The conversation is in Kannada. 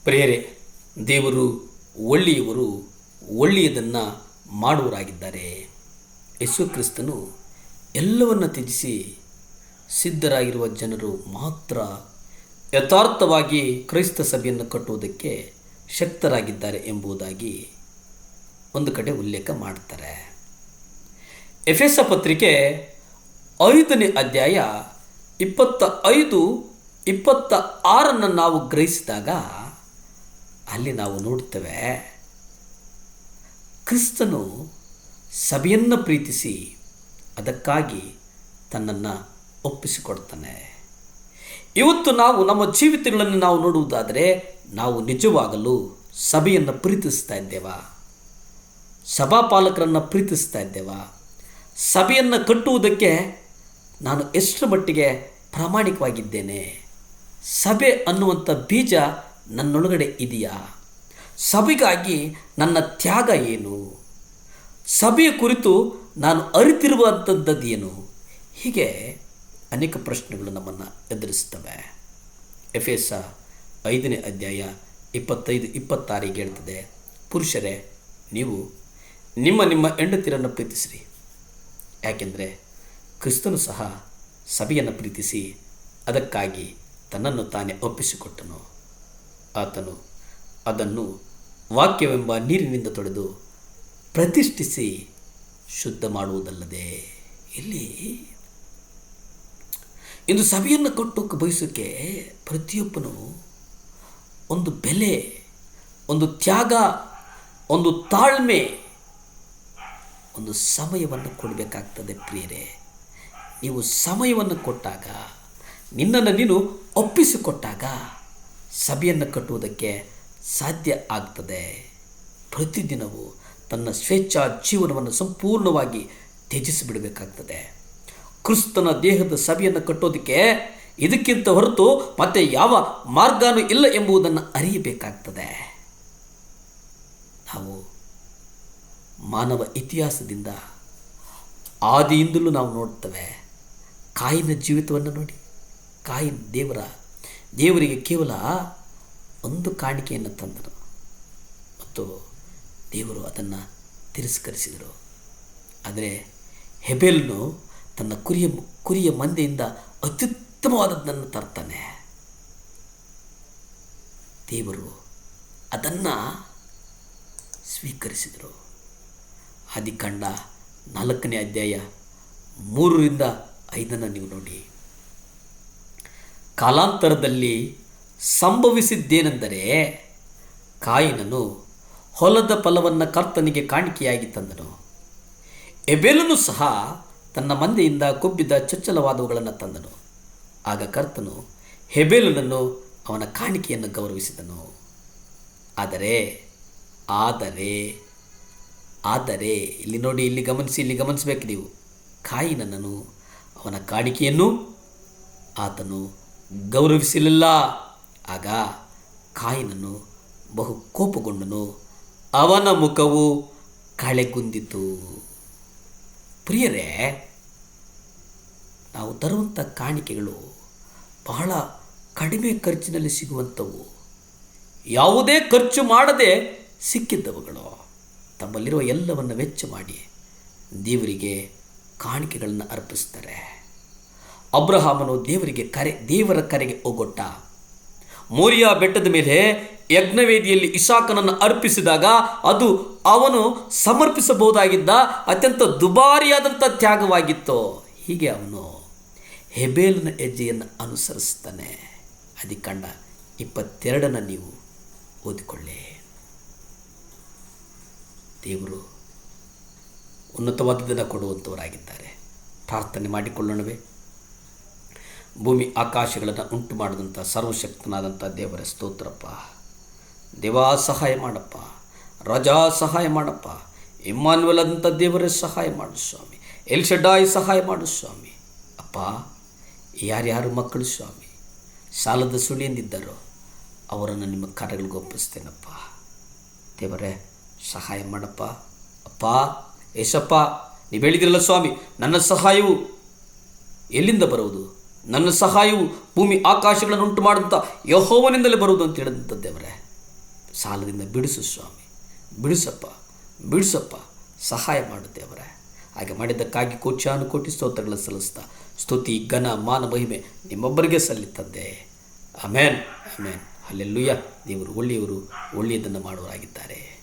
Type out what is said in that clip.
ಪ್ರಿಯರೇ, ದೇವರು ಒಳ್ಳೆಯವರು, ಒಳ್ಳೆಯದನ್ನು ಮಾಡುವರಾಗಿದ್ದಾರೆ. ಯೇಸು ಕ್ರಿಸ್ತನು ಎಲ್ಲವನ್ನು ತ್ಯಜಿಸಿ ಸಿದ್ಧರಾಗಿರುವ ಜನರು ಮಾತ್ರ ಯಥಾರ್ಥವಾಗಿ ಕ್ರೈಸ್ತ ಸಭೆಯನ್ನು ಕಟ್ಟುವುದಕ್ಕೆ ಶಕ್ತರಾಗಿದ್ದಾರೆ ಎಂಬುದಾಗಿ ಒಂದು ಕಡೆ ಉಲ್ಲೇಖ ಮಾಡ್ತಾರೆ. ಎಫೆಸ ಪತ್ರಿಕೆ 5ನೇ ಅಧ್ಯಾಯ 25-26 ನಾವು ಗ್ರಹಿಸಿದಾಗ ಅಲ್ಲಿ ನಾವು ನೋಡ್ತೇವೆ, ಕ್ರಿಸ್ತನು ಸಭೆಯನ್ನು ಪ್ರೀತಿಸಿ ಅದಕ್ಕಾಗಿ ತನ್ನನ್ನು ಒಪ್ಪಿಸಿಕೊಡ್ತಾನೆ. ಇವತ್ತು ನಾವು ನಮ್ಮ ಜೀವಿತಗಳನ್ನು ನಾವು ನೋಡುವುದಾದರೆ ನಾವು ನಿಜವಾಗಲೂ ಸಭೆಯನ್ನು ಪ್ರೀತಿಸ್ತಾ ಇದ್ದೇವಾ? ಸಭಾಪಾಲಕರನ್ನು ಪ್ರೀತಿಸ್ತಾ ಇದ್ದೇವಾ? ಸಭೆಯನ್ನು ಕಟ್ಟುವುದಕ್ಕೆ ನಾನು ಎಷ್ಟರ ಮಟ್ಟಿಗೆ ಪ್ರಾಮಾಣಿಕವಾಗಿದ್ದೇನೆ? ಸಭೆ ಅನ್ನುವಂಥ ಬೀಜ ನನ್ನೊಳಗಡೆ ಇದೆಯಾ? ಸಭೆಗಾಗಿ ನನ್ನ ತ್ಯಾಗ ಏನು? ಸಭೆಯ ಕುರಿತು ನಾನು ಅರಿತಿರುವಂಥದ್ದು ಏನು? ಹೀಗೆ ಅನೇಕ ಪ್ರಶ್ನೆಗಳು ನಮ್ಮನ್ನು ಎದುರಿಸ್ತವೆ. ಎಫೆಸ 5ನೇ ಅಧ್ಯಾಯ 25-26 ಹೇಳ್ತದೆ, ಪುರುಷರೇ, ನೀವು ನಿಮ್ಮ ಹೆಂಡತಿಯರನ್ನು ಪ್ರೀತಿಸಿರಿ, ಯಾಕೆಂದರೆ ಕ್ರಿಸ್ತನು ಸಹ ಸಭೆಯನ್ನು ಪ್ರೀತಿಸಿ ಅದಕ್ಕಾಗಿ ತನ್ನನ್ನು ತಾನೇ ಒಪ್ಪಿಸಿಕೊಟ್ಟನು. ಆತನು ಅದನ್ನು ವಾಕ್ಯವೆಂಬ ನೀರಿನಿಂದ ತೊಳೆದು ಪ್ರತಿಷ್ಠಿಸಿ ಶುದ್ಧ ಮಾಡುವುದಲ್ಲದೆ. ಇಲ್ಲಿ ಇಂದು ಸಭೆಯನ್ನು ಕಟ್ಟೋಕ್ಕೆ ಬಯಸೋಕ್ಕೆ ಪ್ರತಿಯೊಬ್ಬನು ಒಂದು ಬೆಲೆ, ಒಂದು ತ್ಯಾಗ, ಒಂದು ತಾಳ್ಮೆ, ಒಂದು ಸಮಯವನ್ನು ಕೊಡಬೇಕಾಗ್ತದೆ. ಪ್ರಿಯರೇ, ನೀವು ಸಮಯವನ್ನು ಕೊಟ್ಟಾಗ, ನಿನ್ನನ್ನು ನೀನು ಒಪ್ಪಿಸಿಕೊಟ್ಟಾಗ ಸಭೆಯನ್ನು ಕಟ್ಟುವುದಕ್ಕೆ ಸಾಧ್ಯ ಆಗ್ತದೆ. ಪ್ರತಿದಿನವೂ ತನ್ನ ಸ್ವೇಚ್ಛಾ ಜೀವನವನ್ನು ಸಂಪೂರ್ಣವಾಗಿ ತ್ಯಜಿಸಿಬಿಡಬೇಕಾಗ್ತದೆ. ಕ್ರಿಸ್ತನ ದೇಹದ ಸಭೆಯನ್ನು ಕಟ್ಟೋದಕ್ಕೆ ಇದಕ್ಕಿಂತ ಹೊರತು ಮತ್ತೆ ಯಾವ ಮಾರ್ಗನೂ ಇಲ್ಲ ಎಂಬುದನ್ನು ಅರಿಯಬೇಕಾಗ್ತದೆ. ನಾವು ಮಾನವ ಇತಿಹಾಸದಿಂದ ಆದಿಯಿಂದಲೂ ನಾವು ನೋಡ್ತೇವೆ. ಕಾಯಿನ ಜೀವಿತವನ್ನು ನೋಡಿ. ಕಾಯಿನ್ ದೇವರಿಗೆ ಕೇವಲ ಒಂದು ಕಾಣಿಕೆಯನ್ನು ತಂದನು ಮತ್ತು ದೇವರು ಅದನ್ನು ತಿರಸ್ಕರಿಸಿದರು. ಆದರೆ ಹೆಬೇಲನು ತನ್ನ ಕುರಿಯ ಮಂದೆಯಿಂದ ಅತ್ಯುತ್ತಮವಾದದ್ದನ್ನು ತರ್ತಾನೆ. ದೇವರು ಅದನ್ನು ಸ್ವೀಕರಿಸಿದರು. ಆದಿಕಾಂಡ 4ನೇ ಅಧ್ಯಾಯ 3-5 ನೀವು ನೋಡಿ. ಕಾಲಾಂತರದಲ್ಲಿ ಸಂಭವಿಸಿದ್ದೇನೆಂದರೆ, ಕಾಯಿನನು ಹೊಲದ ಫಲವನ್ನು ಕರ್ತನಿಗೆ ಕಾಣಿಕೆಯಾಗಿ ತಂದನು. ಹೆಬೇಲನು ಸಹ ತನ್ನ ಮಂದೆಯಿಂದ ಕೊಬ್ಬಿದ ಚೊಚ್ಚಲವಾದವುಗಳನ್ನು ತಂದನು. ಆಗ ಕರ್ತನು ಹೆಬೇಲನನ್ನು ಅವನ ಕಾಣಿಕೆಯನ್ನು ಗೌರವಿಸಿದನು. ಆದರೆ ಇಲ್ಲಿ ನೋಡಿ, ಇಲ್ಲಿ ಗಮನಿಸಬೇಕು ನೀವು. ಕಾಯಿನನನ್ನು ಅವನ ಕಾಣಿಕೆಯನ್ನು ಆತನು ಗೌರವಿಸಲಿಲ್ಲ. ಆಗ ಕಾಯಿನನು ಬಹು ಕೋಪಗೊಂಡನು, ಅವನ ಮುಖವು ಕಳೆಗುಂದಿತು. ಪ್ರಿಯರೇ, ನಾವು ತರುವಂಥ ಕಾಣಿಕೆಗಳು ಬಹಳ ಕಡಿಮೆ ಖರ್ಚಿನಲ್ಲಿ ಸಿಗುವಂಥವು, ಯಾವುದೇ ಖರ್ಚು ಮಾಡದೆ ಸಿಕ್ಕಿದ್ದವುಗಳು. ತಮ್ಮಲ್ಲಿರುವ ಎಲ್ಲವನ್ನು ವೆಚ್ಚ ಮಾಡಿ ದೇವರಿಗೆ ಕಾಣಿಕೆಗಳನ್ನು ಅರ್ಪಿಸ್ತಾರೆ. ಅಬ್ರಹಾಮನು ದೇವರ ಕರೆಗೆ ಹೋಗೊಟ್ಟ. ಮೋರಿಯಾ ಬೆಟ್ಟದ ಮೇಲೆ ಯಜ್ಞವೇದಿಯಲ್ಲಿ ಇಸಾಕನನ್ನು ಅರ್ಪಿಸಿದಾಗ ಅದು ಅವನು ಸಮರ್ಪಿಸಬಹುದಾಗಿದ್ದ ಅತ್ಯಂತ ದುಬಾರಿಯಾದಂಥ ತ್ಯಾಗವಾಗಿತ್ತು. ಹೀಗೆ ಅವನು ಹೆಬೇಲನ ಹೆಜ್ಜೆಯನ್ನು ಅನುಸರಿಸ್ತಾನೆ. ಆದಿಕಾಂಡ 22 ನೀವು ಓದಿಕೊಳ್ಳಿ. ದೇವರು ಉನ್ನತವಾದದ್ದನ್ನು ಕೊಡುವಂಥವರಾಗಿದ್ದಾರೆ. ಪ್ರಾರ್ಥನೆ ಮಾಡಿಕೊಳ್ಳೋಣವೇ? ಭೂಮಿ ಆಕಾಶಗಳನ್ನು ಉಂಟು ಮಾಡಿದಂಥ ಸರ್ವಶಕ್ತನಾದಂಥ ದೇವರ ಸ್ತೋತ್ರಪ್ಪ. ದೇವಾ ಸಹಾಯ ಮಾಡಪ್ಪ, ರಾಜಾ ಸಹಾಯ ಮಾಡಪ್ಪ, ಇಮ್ಮಾನ್ಯುಯಲ್ ಆದಂಥ ದೇವರೇ ಸಹಾಯ ಮಾಡು ಸ್ವಾಮಿ, ಎಲ್ ಶಡ್ಡಾಯ್ ಸಹಾಯ ಮಾಡು ಸ್ವಾಮಿ. ಅಪ್ಪ, ಯಾರ್ಯಾರು ಮಕ್ಕಳು ಸ್ವಾಮಿ ಸಾಲದ ಸುಳಿಯಂದಿದ್ದಾರೋ ಅವರನ್ನು ನಿಮ್ಮ ಕಾರ್ಯಗಳಿಗೆ ಒಪ್ಪಿಸ್ತೇನಪ್ಪ. ದೇವರೇ ಸಹಾಯ ಮಾಡಪ್ಪ. ಅಪ್ಪ ಏಸಪ್ಪ, ನೀವು ಹೇಳಿದಿರಲ್ಲ ಸ್ವಾಮಿ, ನನ್ನ ಸಹಾಯವು ಎಲ್ಲಿಂದ ಬರುವುದು? ನನ್ನ ಸಹಾಯವು ಭೂಮಿ ಆಕಾಶಗಳನ್ನು ಉಂಟು ಮಾಡಿದಂಥ ಯೆಹೋವನಿಂದಲೇ ಬರುವುದು ಅಂತ ಹೇಳಿದಂಥ ದೇವರೇ, ಸಾಲದಿಂದ ಬಿಡಿಸು ಸ್ವಾಮಿ, ಬಿಡಿಸಪ್ಪ, ಬಿಡಿಸಪ್ಪ, ಸಹಾಯ ಮಾಡು ದೇವರೇ. ಹಾಗೆ ಮಾಡಿದ್ದಕ್ಕಾಗಿ ಕೋಟಿ ಸ್ತೋತ್ರಗಳ ಸಲ್ಲಿಸ್ತಾ ಸ್ತುತಿ, ಘನ, ಮಾನ, ಮಹಿಮೆ ನಿಮ್ಮೊಬ್ಬರಿಗೆ ಸಲ್ಲಿತಂದೆ. ಆಮೇನ್, ಆಮೇನ್, ಹಲ್ಲೆಲೂಯಾ. ದೇವರು ಒಳ್ಳೆಯವರು, ಒಳ್ಳೆಯದನ್ನು ಮಾಡುವವರಾಗಿದ್ದಾರೆ.